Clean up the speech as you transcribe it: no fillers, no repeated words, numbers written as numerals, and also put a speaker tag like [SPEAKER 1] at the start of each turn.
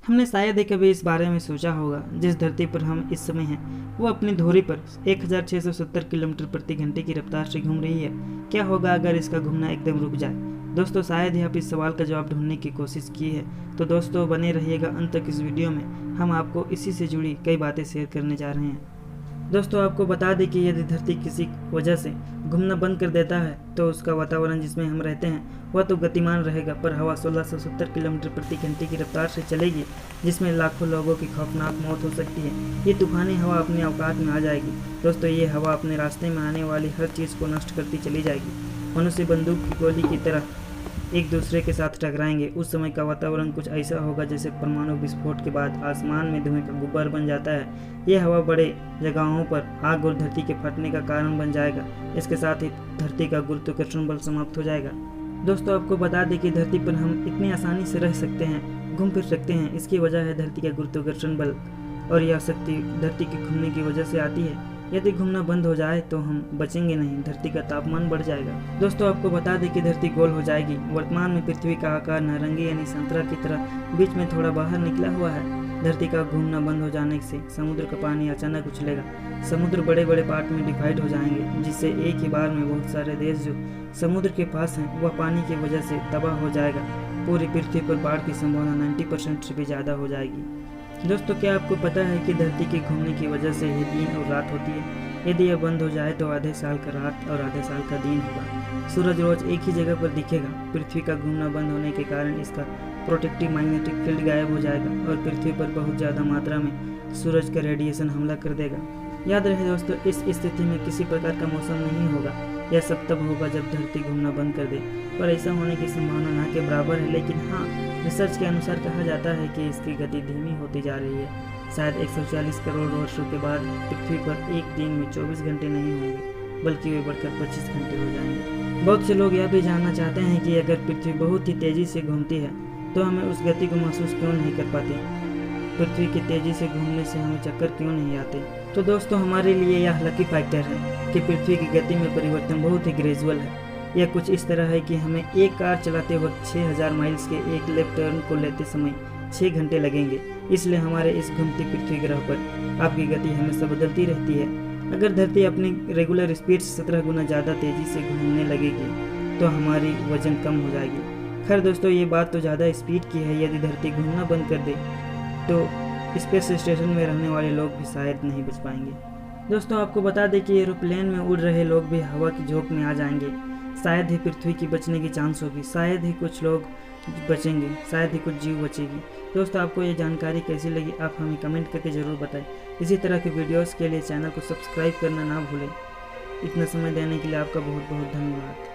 [SPEAKER 1] हमने शायद ही कभी इस बारे में सोचा होगा, जिस धरती पर हम इस समय हैं वो अपनी धुरी पर 1670 किलोमीटर प्रति घंटे की रफ्तार से घूम रही है। क्या होगा अगर इसका घूमना एकदम रुक जाए? दोस्तों, शायद ही आप इस सवाल का जवाब ढूंढने की कोशिश की है। तो दोस्तों, बने रहिएगा अंत तक इस वीडियो में। हम आपको इसी से जुड़ी कई बातें शेयर करने जा रहे हैं। दोस्तों, आपको बता दें कि यदि धरती किसी वजह से घूमना बंद कर देता है तो उसका वातावरण जिसमें हम रहते हैं वह तो गतिमान रहेगा, पर हवा 1670 किलोमीटर प्रति घंटे की रफ्तार से चलेगी, जिसमें लाखों लोगों की खौफनाक मौत हो सकती है। ये तूफानी हवा अपने औकात में आ जाएगी। दोस्तों, ये हवा अपने रास्ते में आने वाली हर चीज़ को नष्ट करती चली जाएगी। मनुष्य बंदूक की गोली की तरह एक दूसरे के साथ टकराएंगे। उस समय का वातावरण कुछ ऐसा होगा जैसे परमाणु विस्फोट के बाद आसमान में धुएं का गुब्बार बन जाता है। यह हवा बड़े जगहों पर आग और धरती के फटने का कारण बन जाएगा। इसके साथ ही धरती का गुरुत्वाकर्षण बल समाप्त हो जाएगा। दोस्तों, आपको बता दें कि धरती पर हम इतनी आसानी से रह सकते हैं, घूम फिर सकते हैं। इसकी वजह है धरती का गुरुत्वाकर्षण बल, और यह शक्ति धरती के घूमने की वजह से आती है। यदि घूमना बंद हो जाए तो हम बचेंगे नहीं, धरती का तापमान बढ़ जाएगा। दोस्तों, आपको बता दें कि धरती गोल हो जाएगी। वर्तमान में पृथ्वी का आकार नारंगी यानी संतरा की तरह बीच में थोड़ा बाहर निकला हुआ है। धरती का घूमना बंद हो जाने से समुद्र का पानी अचानक उछलेगा। समुद्र बड़े बड़े पार्ट में डिवाइड हो जाएंगे, जिससे एक ही बार में बहुत सारे देश जो समुद्र के पास हैं वह पानी की वजह से तबाह हो जाएगा। पूरी पृथ्वी पर बाढ़ की संभावना 90% से भी ज़्यादा हो जाएगी। दोस्तों, क्या आपको पता है कि धरती के घूमने की वजह से ही दिन और रात होती है? यदि यह बंद हो जाए तो आधे साल का रात और आधे साल का दिन होगा। सूरज रोज एक ही जगह पर दिखेगा। पृथ्वी का घूमना बंद होने के कारण इसका प्रोटेक्टिव मैग्नेटिक फील्ड गायब हो जाएगा और पृथ्वी पर बहुत ज़्यादा मात्रा में सूरज का रेडिएशन हमला कर देगा। याद रहे दोस्तों, इस स्थिति में किसी प्रकार का मौसम नहीं होगा। यह सब तब होगा जब धरती घूमना बंद कर दे, पर ऐसा होने की संभावना ना के बराबर है। लेकिन हाँ, रिसर्च के अनुसार कहा जाता है कि इसकी गति धीमी होती जा रही है। शायद 140 करोड़ वर्षों के बाद पृथ्वी पर एक दिन में 24 घंटे नहीं होंगे, बल्कि वे बढ़कर 25 घंटे हो जाएंगे। बहुत से लोग यह भी जानना चाहते हैं कि अगर पृथ्वी बहुत ही तेज़ी से घूमती है तो हमें उस गति को महसूस क्यों नहीं कर पाते? पृथ्वी की तेज़ी से घूमने से हमें चक्कर क्यों नहीं आते? तो दोस्तों, हमारे लिए यह लकी फैक्टर है कि पृथ्वी की गति में परिवर्तन बहुत ही ग्रेजुअल है। यह कुछ इस तरह है कि हमें एक कार चलाते वक्त 6000 माइल्स के एक लेफ्ट टर्न को लेते समय 6 घंटे लगेंगे। इसलिए हमारे इस घूमती पृथ्वी ग्रह पर आपकी गति हमेशा बदलती रहती है। अगर धरती अपनी रेगुलर स्पीड से 17 गुना ज़्यादा तेज़ी से घूमने लगेगी तो हमारी वजन कम हो जाएगी। खैर दोस्तों, ये बात तो ज़्यादा स्पीड की है। यदि धरती घूमना बंद कर दे तो स्पेस स्टेशन में रहने वाले लोग भी शायद नहीं बच पाएंगे। दोस्तों, आपको बता दें कि एरोप्लेन में उड़ रहे लोग भी हवा की झोंक में आ जाएंगे। शायद ही पृथ्वी की बचने की चांस होगी। शायद ही कुछ लोग बचेंगे, शायद ही कुछ जीव बचेगी। दोस्तों, आपको ये जानकारी कैसी लगी आप हमें कमेंट करके ज़रूर बताएं। इसी तरह के वीडियोस के लिए चैनल को सब्सक्राइब करना ना भूलें। इतना समय देने के लिए आपका बहुत बहुत धन्यवाद।